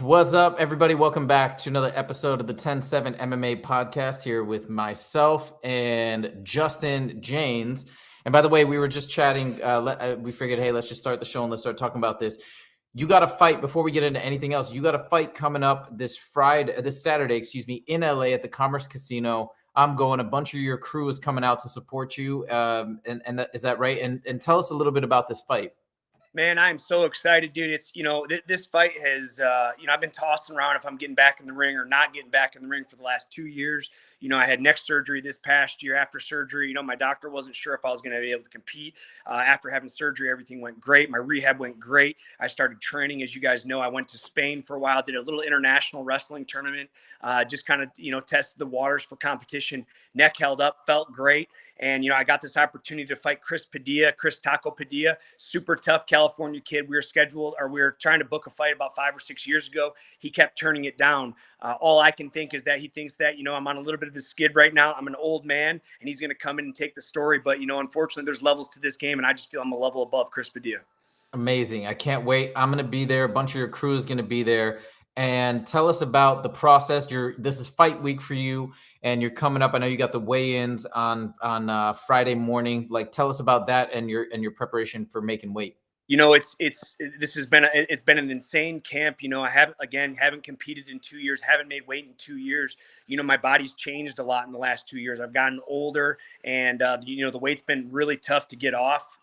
What's up, everybody? Welcome back to another episode of the 10-7 MMA podcast here with myself and Justin James. And by the way, we were just chatting. We figured, hey, let's just start the show and let's start talking about this. You got a fight before we get into anything else. You got a fight coming up this Saturday, in LA at the Commerce Casino. I'm going. A bunch of your crew is coming out to support you. Is that right? And tell us a little bit about this fight. Man, I'm so excited, dude. It's, this fight has, I've been tossing around if I'm getting back in the ring or not getting back in the ring for the last 2 years. I had neck surgery this past year. After surgery, my doctor wasn't sure if I was going to be able to compete. After having surgery, everything went great. My rehab went great. I started training. As you guys know, I went to Spain for a while, did a little international wrestling tournament, just kind of, tested the waters for competition. Neck held up, felt great. And, I got this opportunity to fight Chris Taco Padilla, super tough California kid. We were trying to book a fight about 5 or 6 years ago. He kept turning it down. All I can think is that he thinks that, I'm on a little bit of a skid right now. I'm an old man and he's going to come in and take the story. But, unfortunately, there's levels to this game. And I just feel I'm a level above Chris Padilla. Amazing. I can't wait. I'm going to be there. A bunch of your crew is going to be there. And tell us about the process. This is fight week for you, and you're coming up. I know you got the weigh-ins on Friday morning. Like, tell us about that and your preparation for making weight. It's been an insane camp. I haven't competed in 2 years, haven't made weight in 2 years. My body's changed a lot in the last 2 years. I've gotten older, and the weight's been really tough to get off.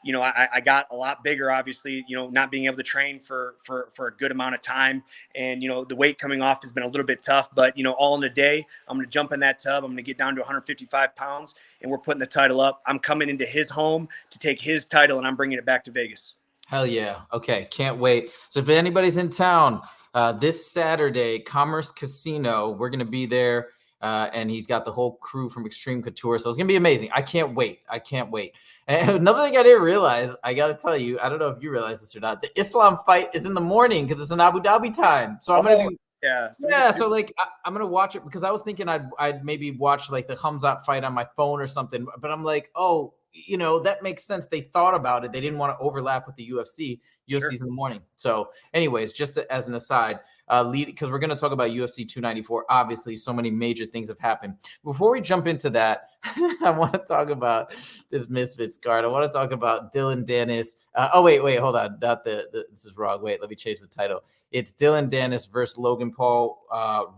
I got a lot bigger, obviously, not being able to train for a good amount of time. And, the weight coming off has been a little bit tough, but, all in a day, I'm going to jump in that tub. I'm going to get down to 155 pounds and we're putting the title up. I'm coming into his home to take his title and I'm bringing it back to Vegas. Hell yeah. Okay. Can't wait. So if anybody's in town, this Saturday, Commerce Casino, we're going to be there. And he's got the whole crew from Extreme Couture. So it's going to be amazing. I can't wait. And another thing I didn't realize, I got to tell you, I don't know if you realize this or not, the Islam fight is in the morning because it's in Abu Dhabi time. So I'm going to be So like I'm gonna watch it because I was thinking I'd maybe watch like the Khamzat fight on my phone or something, but I'm like, oh, that makes sense. They thought about it. They didn't want to overlap with the UFC. UFC's in the morning. So, anyways, just as an aside, because we're gonna talk about UFC 294. Obviously, so many major things have happened. Before we jump into that, I want to talk about this Misfits card. I want to talk about Dillon Danis. Wait, hold on. Not this is wrong. Wait, let me change the title. It's Dillon Danis versus Logan Paul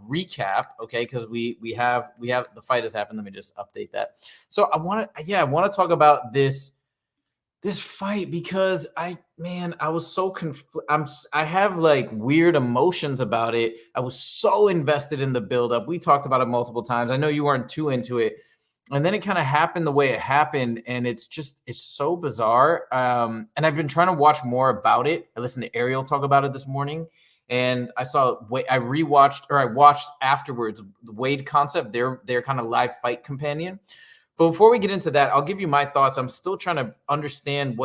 recap. Okay, because we have the fight has happened. Let me just update that. So I want to talk about this fight because I was so I have like weird emotions about it. I was so invested in the buildup. We talked about it multiple times. I know you weren't too into it. And then it kind of happened the way it happened. And it's so bizarre. And I've been trying to watch more about it. I listened to Ariel talk about it this morning. And I watched afterwards the Wade Concept, their kind of live fight companion. But before we get into that, I'll give you my thoughts. I'm still trying to understand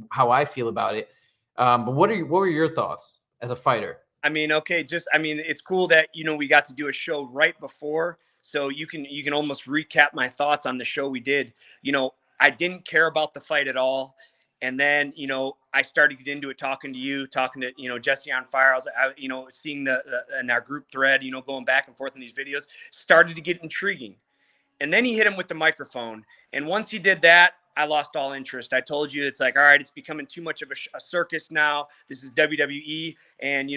how I feel about it. But what were your thoughts as a fighter? It's cool that, we got to do a show right before. So you can almost recap my thoughts on the show we did. I didn't care about the fight at all. And then, I started to get into it, talking to you, talking to, Jesse on Fire. I was, seeing in our group thread, going back and forth in these videos, started to get intriguing. And then he hit him with the microphone. And once he did that, I lost all interest. I told you, it's like, all right, it's becoming too much of a circus now. This is WWE. And,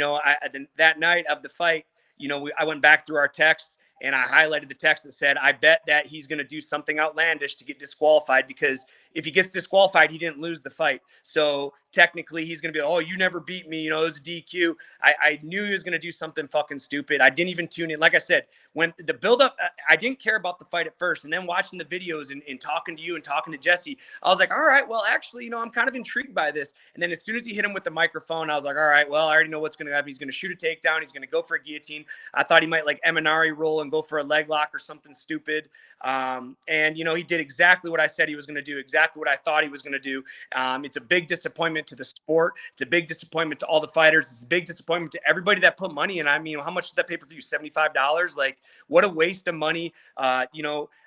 that night of the fight, I went back through our texts and I highlighted the text that said, I bet that he's going to do something outlandish to get disqualified, because if he gets disqualified, he didn't lose the fight. So technically he's going to be, oh, you never beat me. It was a DQ. I knew he was going to do something fucking stupid. I didn't even tune in. Like I said, when the buildup, I didn't care about the fight at first. And then watching the videos and talking to you and talking to Jesse, I was like, all right, well, actually, I'm kind of intrigued by this. And then as soon as he hit him with the microphone, I was like, all right, well, I already know what's going to happen. He's going to shoot a takedown. He's going to go for a guillotine. I thought he might like Eminari roll and go for a leg lock or something stupid. And he did exactly what I said he was going to do, exactly what I thought he was going to do. It's a big disappointment to the sport. It's a big disappointment to all the fighters. It's a big disappointment to everybody that put money in. How much is that pay-per-view? $75? Like, what a waste of money. I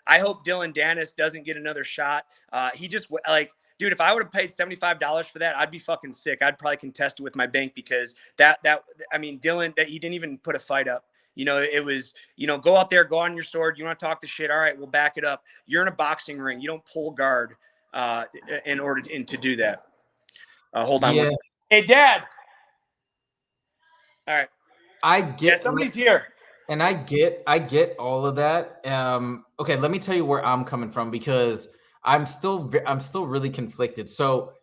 hope Dillon Danis doesn't get another shot. dude, if I would have paid $75 for that, I'd be fucking sick. I'd probably contest it with my bank because I mean, Dillon, that he didn't even put a fight up. It was, go out there, go on your sword. You want to talk the shit? All right, we'll back it up. You're in a boxing ring. You don't pull guard in order to do that. Hold on. Yeah. Hey, Dad. All right. I get somebody's here. And I get all of that. Okay, let me tell you where I'm coming from because I'm still really conflicted. So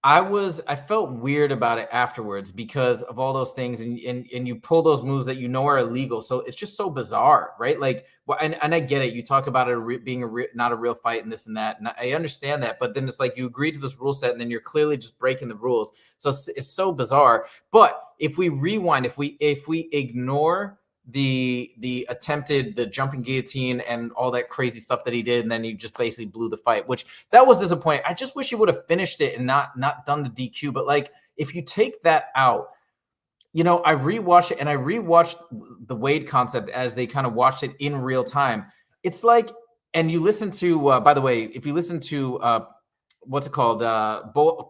I felt weird about it afterwards because of all those things, and you pull those moves that are illegal. So it's just so bizarre, right? Like, and I get it. You talk about it being not a real fight and this and that, and I understand that. But then it's like you agree to this rule set, and then you're clearly just breaking the rules. So it's so bizarre. But if we rewind, if we ignore the attempted the jumping guillotine and all that crazy stuff that he did, and then he just basically blew the fight, which that was disappointing. I just wish he would have finished it and not done the DQ. But like, if you take that out, I rewatched it, and I rewatched the Wade concept as they kind of watched it in real time. It's like, and you listen to by the way, if you listen to what's it called?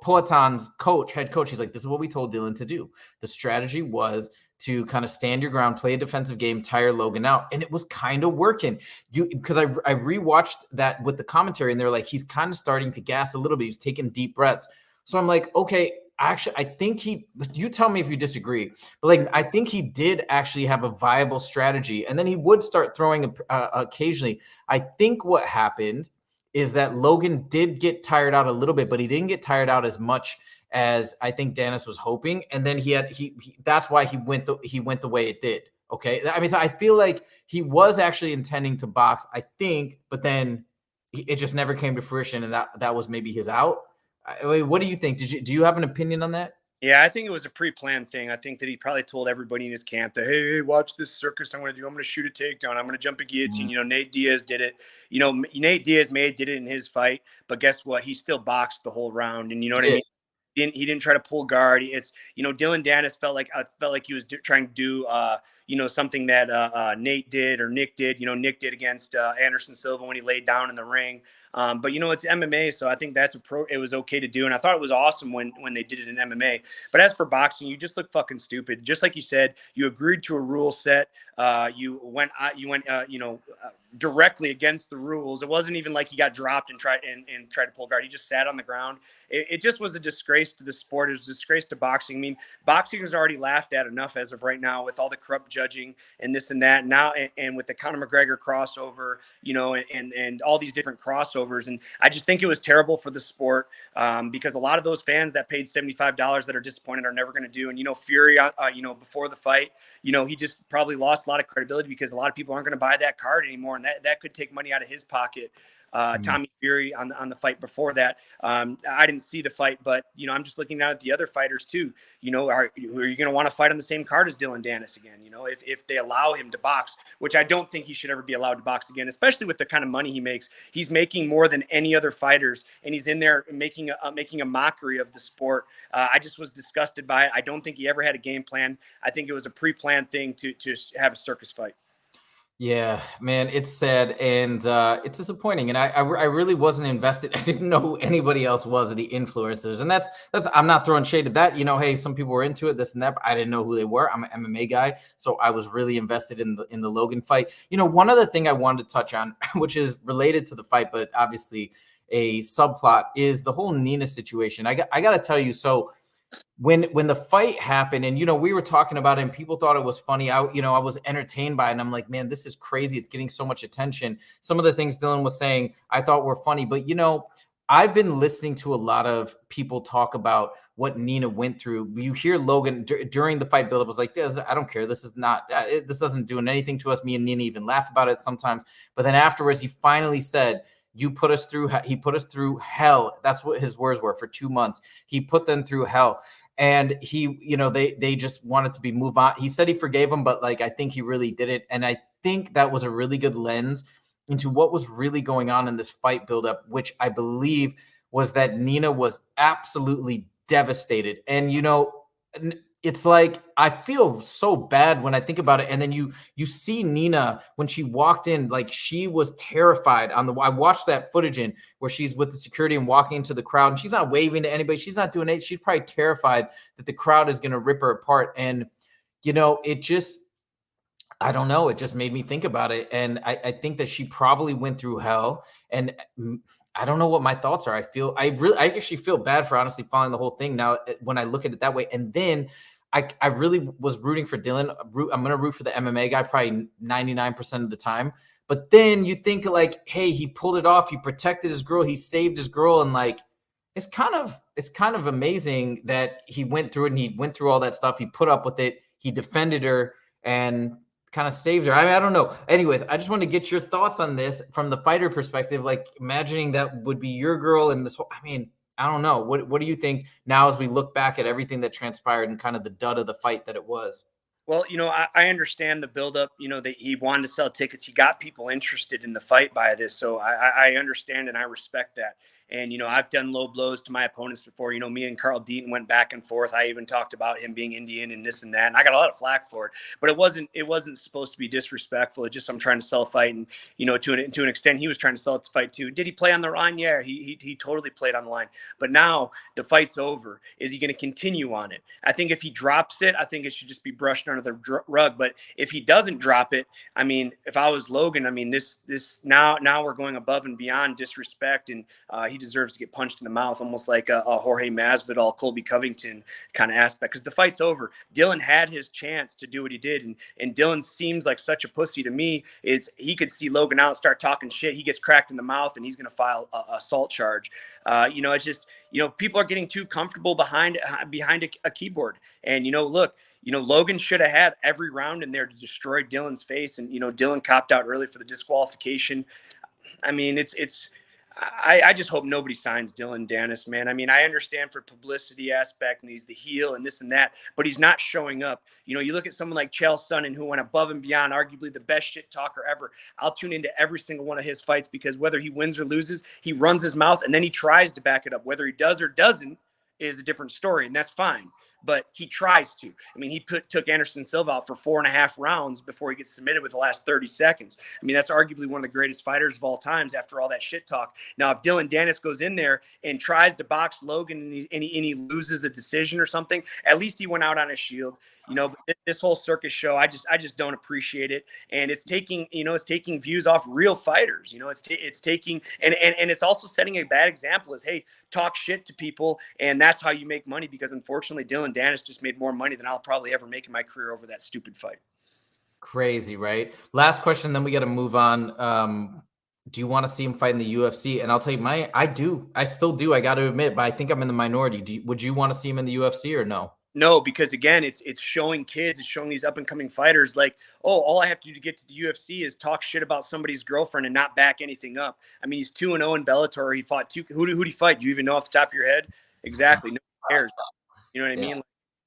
Poatan's head coach, he's like, this is what we told Dillon to do. The strategy was to kind of stand your ground, play a defensive game, tire Logan out. And it was kind of working. Because I rewatched that with the commentary, and they're like, he's kind of starting to gas a little bit. He's taking deep breaths. So I'm like, okay, actually, I think you tell me if you disagree, but like, I think he did actually have a viable strategy. And then he would start throwing occasionally. I think what happened is that Logan did get tired out a little bit, but he didn't get tired out as much as I think Dennis was hoping. And then that's why he went the way it did. Okay. I mean, so I feel like he was actually intending to box, I think, but then it just never came to fruition. And that was maybe his out. What do you think? Do you have an opinion on that? Yeah, I think it was a pre-planned thing. I think that he probably told everybody in his camp that, hey, watch this circus I'm going to do. I'm going to shoot a takedown. I'm going to jump a guillotine. Mm-hmm. Nate Diaz did it. Nate Diaz did it in his fight, but guess what? He still boxed the whole round. And you know what I mean? He didn't try to pull guard. It's, Dillon Danis felt like he was trying to do, something that Nate did or Nick did. Nick did against Anderson Silva when he laid down in the ring. But it's MMA, so I think it was okay to do, and I thought it was awesome when they did it in MMA. But as for boxing, you just look fucking stupid. Just like you said, you agreed to a rule set. You went directly against the rules. It wasn't even like he got dropped and tried to pull guard. He just sat on the ground. It just was a disgrace to the sport. It was a disgrace to boxing. I mean, boxing is already laughed at enough as of right now with all the corrupt judging and this and that. Now, and with the Conor McGregor crossover, and all these different crossovers. And I just think it was terrible for the sport because a lot of those fans that paid $75 that are disappointed are never going to do. And, Fury, before the fight, he just probably lost a lot of credibility because a lot of people aren't going to buy that card anymore. And that could take money out of his pocket. Tommy Fury on the fight before that. I didn't see the fight, but I'm just looking at the other fighters too. Are you going to want to fight on the same card as Dillon Danis again? If they allow him to box, which I don't think he should ever be allowed to box again, especially with the kind of money he makes. He's making more than any other fighters, and he's in there making a mockery of the sport. I just was disgusted by it. I don't think he ever had a game plan. I think it was a pre-planned thing to have a circus fight. Yeah, man, it's sad and it's disappointing. And I really wasn't invested. I didn't know who anybody else was of the influencers. And that's I'm not throwing shade at that. Hey, some people were into it, this and that, but I didn't know who they were. I'm an MMA guy, so I was really invested in the Logan fight. One other thing I wanted to touch on, which is related to the fight, but obviously a subplot, is the whole Nina situation. I got to tell you, so when the fight happened, and we were talking about it and people thought it was funny, I was entertained by it, and I'm like, man, this is crazy. It's getting so much attention. Some of the things Dillon was saying I thought were funny, but I've been listening to a lot of people talk about what Nina went through. You hear Logan during the fight buildup was like, this, I don't care. This is not, this doesn't do anything to us. Me and Nina even laugh about it sometimes. But then afterwards, he finally said, he put us through hell. That's what his words were, for 2 months. He put them through hell. And they just wanted to be move on. He said he forgave them, but I think he really didn't. And I think that was a really good lens into what was really going on in this fight buildup, which I believe was that Nina was absolutely devastated. And, it's like I feel so bad when I think about it. And then you see Nina when she walked in, like she was terrified on the. I watched that footage in where she's with the security and walking into the crowd, and she's not waving to anybody. She's not doing it. She's probably terrified that the crowd is going to rip her apart. And it just, I don't know. It just made me think about it. And I think that she probably went through hell. And I don't know what my thoughts are. I actually feel bad for honestly following the whole thing now when I look at it that way. And then I really was rooting for Dillon. I'm going to root for the MMA guy probably 99% of the time. But then you think like, hey, he pulled it off. He protected his girl. He saved his girl. And like, it's kind of amazing that he went through it and he went through all that stuff. He put up with it. He defended her and kind of saved her. I mean, I don't know. Anyways, I just want to get your thoughts on this from the fighter perspective, like imagining that would be your girl in this whole, I mean, I don't know. What do you think now as we look back at everything that transpired and kind of the dud of the fight that it was? Well, I understand the buildup, that he wanted to sell tickets. He got people interested in the fight by this. So I understand and I respect that. And, I've done low blows to my opponents before. Me and Carl Deaton went back and forth. I even talked about him being Indian and this and that. And I got a lot of flack for it. But it wasn't supposed to be disrespectful. It's just I'm trying to sell a fight. And, to an extent, he was trying to sell its fight too. Did he play on the line? Yeah, he totally played on the line. But now the fight's over. Is he going to continue on it? I think if he drops it, I think it should just be brushed under the rug. But if he doesn't drop it, I mean, if I was Logan, I mean, this now we're going above and beyond disrespect, and he deserves to get punched in the mouth, almost like a Jorge Masvidal, Colby Covington kind of aspect, because the fight's over. Dillon had his chance to do what he did, and Dillon seems like such a pussy to me. He could see Logan out and start talking shit. He gets cracked in the mouth, and he's going to file a assault charge. It's just, people are getting too comfortable behind a keyboard. And, look, Logan should have had every round in there to destroy Dillon's face. And, Dillon copped out early for the disqualification. I mean, I just hope nobody signs Dillon Danis, man. I mean, I understand for publicity aspect and he's the heel and this and that, but he's not showing up. You look at someone like Chael Sonnen, who went above and beyond, arguably the best shit talker ever. I'll tune into every single one of his fights because whether he wins or loses, he runs his mouth and then he tries to back it up. Whether he does or doesn't is a different story, and that's fine. But he tries to. I mean, he took Anderson Silva out for 4.5 rounds before he gets submitted with the last 30 seconds. I mean, that's arguably one of the greatest fighters of all times after all that shit talk. Now, if Dillon Danis goes in there and tries to box Logan and he loses a decision or something, at least he went out on a shield. But this whole circus show, I just don't appreciate it. And it's taking views off real fighters. It's taking, and it's also setting a bad example as, hey, talk shit to people. And that's how you make money, because unfortunately, Dillon Danis just made more money than I'll probably ever make in my career over that stupid fight. Crazy, right? Last question, then we got to move on. Do you want to see him fight in the UFC? And I'll tell you, I still do. I got to admit, but I think I'm in the minority. Would you want to see him in the UFC or no? No, because again, it's showing kids, it's showing these up and coming fighters like, oh, all I have to do to get to the UFC is talk shit about somebody's girlfriend and not back anything up. I mean, he's 2-0 in Bellator. He fought who'd he fight? Do you even know off the top of your head? Exactly. No one cares. You know what I mean?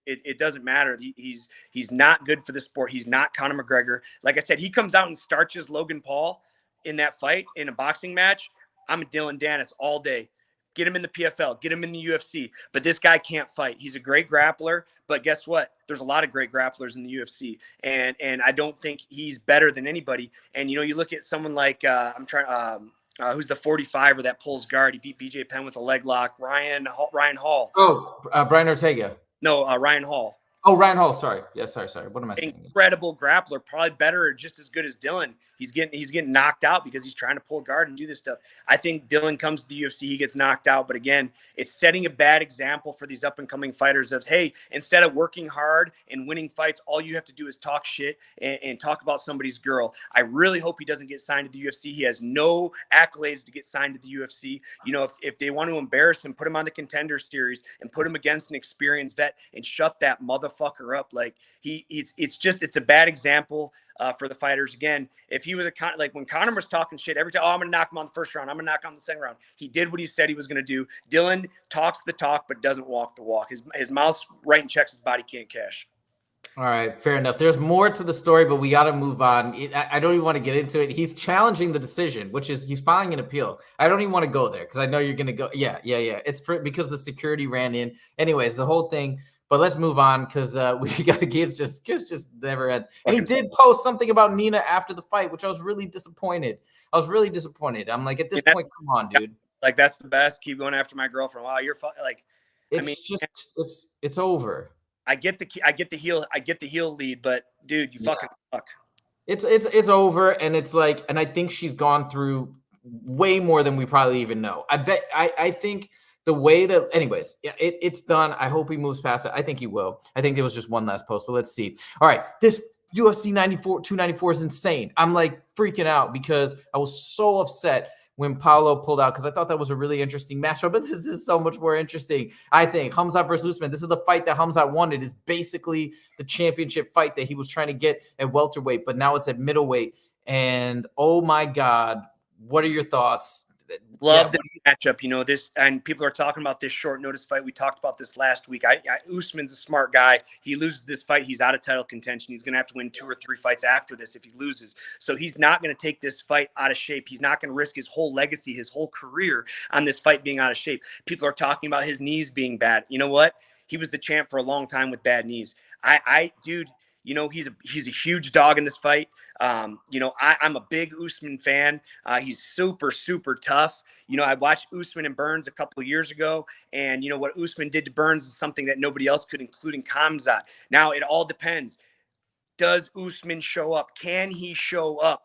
It doesn't matter. He's not good for the sport. He's not Conor McGregor. Like I said, he comes out and starches Logan Paul in that fight in a boxing match. I'm a Dillon Danis all day. Get him in the PFL, get him in the UFC. But this guy can't fight. He's a great grappler, but guess what? There's a lot of great grapplers in the UFC, and I don't think he's better than anybody. And you look at someone like who's the 45er that pulls guard. He beat BJ Penn with a leg lock. Ryan Hall. Oh, Brian Ortega. No, Ryan Hall. Oh, Ryan Hall. Sorry. Yeah, sorry. What am I saying? Incredible grappler, probably better or just as good as Dillon. He's getting knocked out because he's trying to pull guard and do this stuff. I think Dillon comes to the UFC, he gets knocked out. But again, it's setting a bad example for these up and coming fighters of, hey, instead of working hard and winning fights, all you have to do is talk shit and talk about somebody's girl. I really hope he doesn't get signed to the UFC. He has no accolades to get signed to the UFC. If they want to embarrass him, put him on the Contender Series and put him against an experienced vet and shut that motherfucker up. Like it's a bad example. For the fighters. Again, if he was like when Conor was talking shit every time, I'm going to knock him on the first round, I'm going to knock him on the second round. He did what he said he was going to do. Dillon talks the talk, but doesn't walk the walk. His mouth's right and checks, his body can't cash. All right, fair enough. There's more to the story, but we got to move on. I don't even want to get into it. He's challenging the decision, which is he's filing an appeal. I don't even want to go there because I know you're going to go. Yeah. It's because the security ran in. Anyways, the whole thing. But let's move on because we got games just never ends. And he Fucking did post something about Nina after the fight, which I was really disappointed. I'm like, at this that- point, come on, dude. like that's the best. Keep going after my girlfriend. Wow, you're like. I mean, It's just it's over. I get the heel lead, but dude, you fucking suck. It's over, and it's like, and I think she's gone through way more than we probably even know. I think the way that, anyways, it's done. I hope he moves past it. I think he will. I think there was just one last post, but let's see. All right, this UFC 294 is insane. I'm like freaking out because I was so upset when Paulo pulled out because I thought that was a really interesting matchup, but this is so much more interesting. I think Khamzat versus Usman. This is the fight that Khamzat wanted. Is basically the championship fight that he was trying to get at welterweight, but now it's at middleweight. And oh my God, what are your thoughts? Love the matchup, you know, this, and people are talking about this short notice fight. We talked about this last week. Usman's a smart guy. He loses this fight, he's out of title contention. He's going to have to win 2 or 3 fights after this if he loses. So he's not going to take this fight out of shape. He's not going to risk his whole legacy, his whole career on this fight being out of shape. People are talking about his knees being bad. You know what? He was the champ for a long time with bad knees. Dude, you know, he's a huge dog in this fight. You know, I'm a big Usman fan. He's super, super tough. You know, I watched Usman and Burns a couple of years ago, and you know what Usman did to Burns is something that nobody else could, including Khamzat. Now it all depends. Does Usman show up? Can he show up?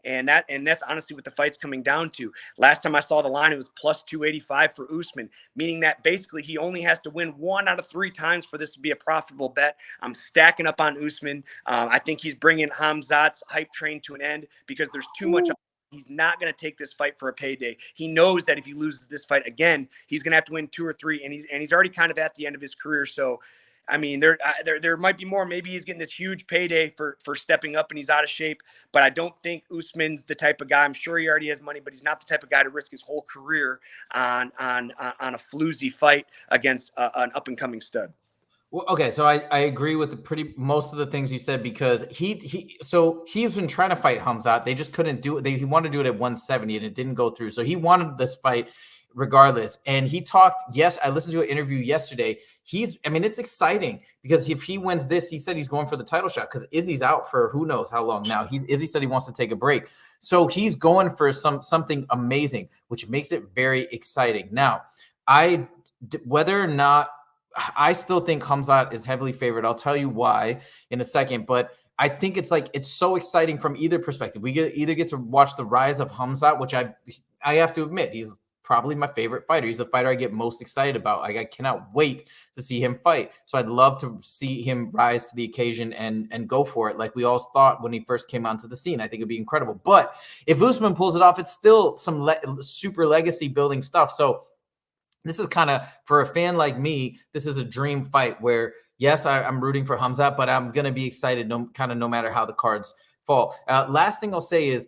And that's honestly what the fight's coming down to. Last time I saw the line, it was plus 285 for Usman, meaning that basically he only has to win 1 out of 3 times for this to be a profitable bet. I'm stacking up on Usman. I think he's bringing Khamzat's hype train to an end because there's too much. He's not going to take this fight for a payday. He knows that if he loses this fight again, he's going to have to win 2 or 3, and he's already kind of at the end of his career. So, I mean, there might be more. Maybe he's getting this huge payday for stepping up and he's out of shape. But I don't think Usman's the type of guy. I'm sure he already has money, but he's not the type of guy to risk his whole career on a floozy fight against an up and coming stud. Well, okay, so I agree with most of the things you said because he's been trying to fight Khamzat. They just couldn't do it. He wanted to do it at 170 and it didn't go through. So he wanted this fight regardless. And he talked, yes, I listened to an interview yesterday. It's exciting because if he wins this, he said he's going for the title shot because Izzy's out for who knows how long now. Izzy said he wants to take a break. So he's going for something amazing, which makes it very exciting. Now, whether or not, I still think Khamzat is heavily favored. I'll tell you why in a second, but I think it's so exciting from either perspective. We either get to watch the rise of Khamzat, which I have to admit, he's probably my favorite fighter. He's the fighter I get most excited about. I cannot wait to see him fight. So I'd love to see him rise to the occasion and go for it like we all thought when he first came onto the scene. I think it'd be incredible. But if Usman pulls it off, it's still some super legacy building stuff. So this is kind of, for a fan like me, this is a dream fight where, yes, I'm rooting for Khamzat, but I'm going to be excited no matter how the cards fall. Last thing I'll say is,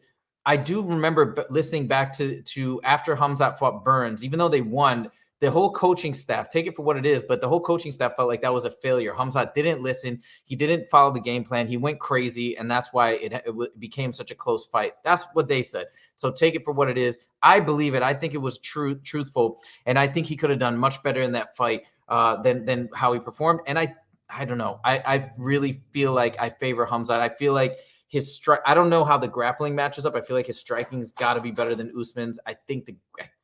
I do remember listening back to after Khamzat fought Burns, even though they won, the whole coaching staff, take it for what it is, but the whole coaching staff felt like that was a failure. Khamzat didn't listen. He didn't follow the game plan. He went crazy, and that's why it became such a close fight. That's what they said. So take it for what it is. I believe it. I think it was truthful, and I think he could have done much better in that fight than how he performed. And I don't know. I really feel like I favor Khamzat. I feel like his strike. I don't know how the grappling matches up. I feel like his striking's got to be better than Usman's. I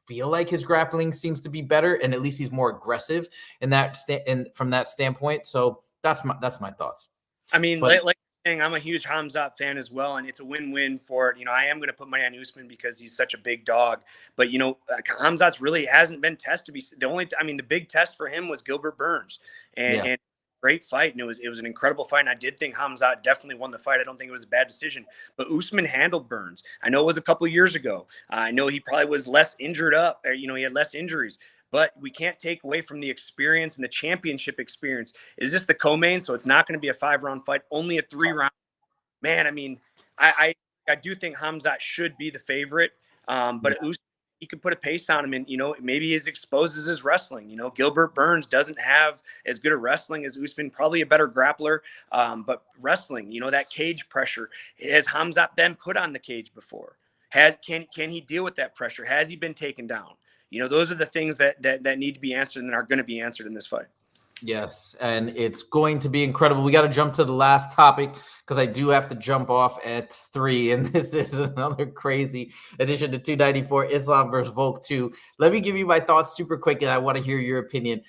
feel like his grappling seems to be better, and at least he's more aggressive in that from that standpoint. So that's my thoughts. I mean, like saying, I'm a huge Khamzat fan as well, and it's a win-win for it. You know, I am going to put money on Usman because he's such a big dog. But you know, Khamzat's really hasn't been tested. The big test for him was Gilbert Burns, and great fight, and it was an incredible fight. And I did think Khamzat definitely won the fight. I don't think it was a bad decision. But Usman handled Burns. I know it was a couple of years ago. I know he probably was less injured up. He had less injuries. But we can't take away from the experience and the championship experience. Is this the co-main? So it's not going to be a 5-round fight, only a 3-round. Man, I mean, I do think Khamzat should be the favorite. But Usman, he could put a pace on him, and maybe he's exposed as his wrestling. Gilbert Burns doesn't have as good a wrestling as Usman, probably a better grappler, but wrestling, that cage pressure, has Khamzat been put on the cage before? Can he deal with that pressure? Has he been taken down? Those are the things that need to be answered and are going to be answered in this fight. Yes, and it's going to be incredible. We got to jump to the last topic because I do have to jump off at 3, and this is another crazy edition to 294 Islam versus Volk 2. Let me give you my thoughts super quick, and I want to hear your opinion.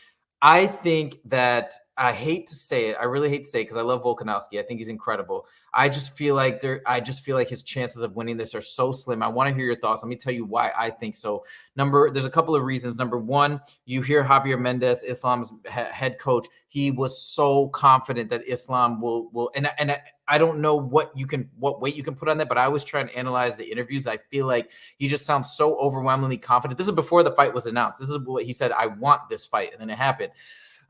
I think that I hate to say it. I really hate to say it because I love Volkanovski. I think he's incredible. I just feel like his chances of winning this are so slim. I want to hear your thoughts. Let me tell you why I think so. There's a couple of reasons. Number one, you hear Javier Mendez, Islam's head coach. He was so confident that Islam will, and I don't know what weight you can put on that, but I was trying to analyze the interviews. I feel like he just sounds so overwhelmingly confident. This is before the fight was announced. This is what he said. I want this fight, and then it happened.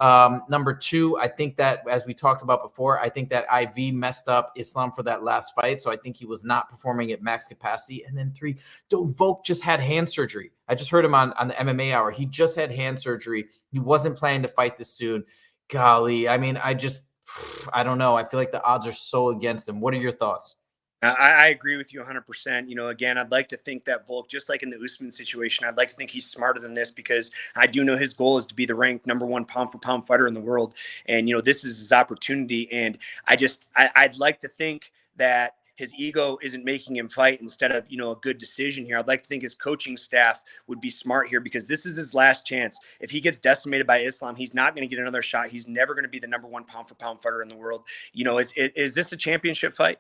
Number two, I think that, as we talked about before, I think that IV messed up Islam for that last fight. So I think he was not performing at max capacity. And then 3, Volk just had hand surgery. I just heard him on the MMA Hour. He just had hand surgery. He wasn't planning to fight this soon. Golly, I mean, I don't know. I feel like the odds are so against him. What are your thoughts? I agree with you 100%. You know, again, I'd like to think that Volk, just like in the Usman situation, I'd like to think he's smarter than this, because I do know his goal is to be the ranked #1 pound for pound fighter in the world. And, you know, this is his opportunity. And I'd like to think that his ego isn't making him fight instead of, you know, a good decision here. I'd like to think his coaching staff would be smart here, because this is his last chance. If he gets decimated by Islam, he's not going to get another shot. He's never going to be the #1 pound for pound fighter in the world. You know, is this a championship fight?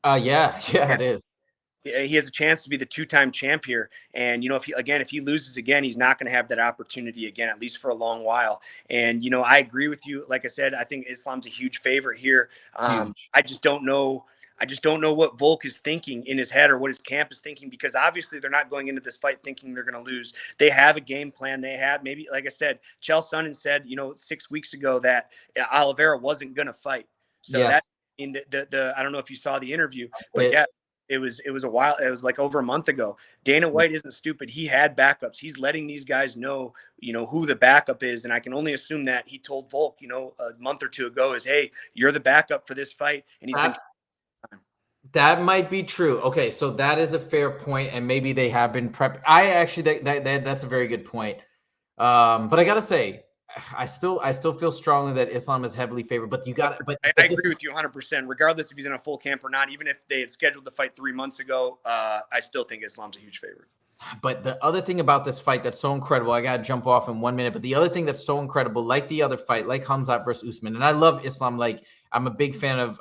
Yeah, it is. He has a chance to be the 2-time champ here. And, you know, if he loses again, he's not going to have that opportunity again, at least for a long while. And, you know, I agree with you. Like I said, I think Islam's a huge favorite here. I just don't know what Volk is thinking in his head, or what his camp is thinking, because obviously they're not going into this fight thinking they're going to lose. They have a game plan. They have, maybe, like I said, Chael Sonnen said, you know, 6 weeks ago that Oliveira wasn't going to fight. So yes. in the I don't know if you saw the interview, but yeah, it was a while. It was like over a month ago. Dana White isn't stupid. He had backups. He's letting these guys know, you know, who the backup is. And I can only assume that he told Volk, you know, a month or 2 ago, is, hey, you're the backup for this fight. And he's been. That might be true. Okay, so that is a fair point, and maybe they have been prepped. I actually that's a very good point. But I gotta say, I still feel strongly that Islam is heavily favored. But I agree with you 100%. Regardless if he's in a full camp or not, even if they had scheduled the fight 3 months ago, I still think Islam's a huge favorite. But the other thing about this fight that's so incredible, I gotta jump off in 1 minute. But the other thing that's so incredible, like the other fight, like Khamzat versus Usman, and I love Islam. Like, I'm a big fan of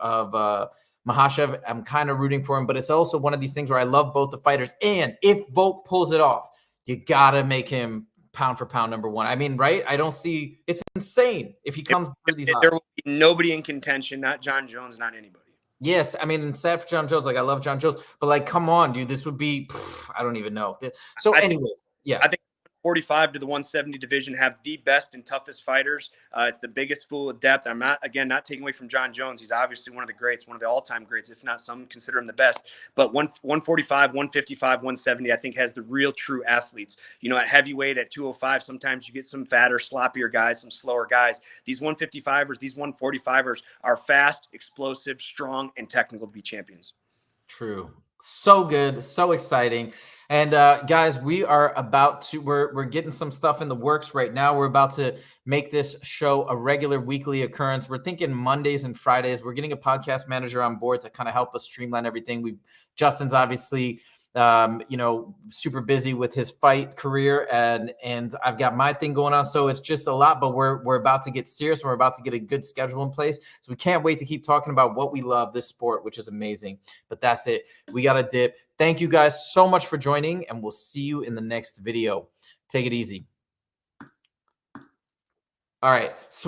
Makhachev. I'm kind of rooting for him, but it's also one of these things where I love both the fighters. And if Volk pulls it off, you gotta make him pound for pound #1. I mean, right? I don't see. It's insane if he comes through these. There will be nobody in contention. Not John Jones. Not anybody. Yes, I mean, sad for John Jones. Like, I love John Jones, but like, come on, dude, this would be. I don't even know. So, anyways, yeah, I think 45 to the 170 division have the best and toughest fighters. It's the biggest pool of depth. I'm not taking away from John Jones. He's obviously one of the greats, one of the all-time greats, if not some consider him the best. But 145, 155, 170, I think has the real true athletes. You know, at heavyweight, at 205, sometimes you get some fatter, sloppier guys, some slower guys. These 155ers, these 145ers are fast, explosive, strong, and technical to be champions. True. So good, so exciting. And guys, we are about to, we're getting some stuff in the works right now. We're about to make this show a regular weekly occurrence. We're thinking Mondays and Fridays. We're getting a podcast manager on board to kind of help us streamline everything. Justin's obviously you know, super busy with his fight career, and I've got my thing going on. So it's just a lot, but we're about to get serious. We're about to get a good schedule in place. So we can't wait to keep talking about what we love, this sport, which is amazing. But that's it. We got to dip. Thank you guys so much for joining, and we'll see you in the next video. Take it easy. All right.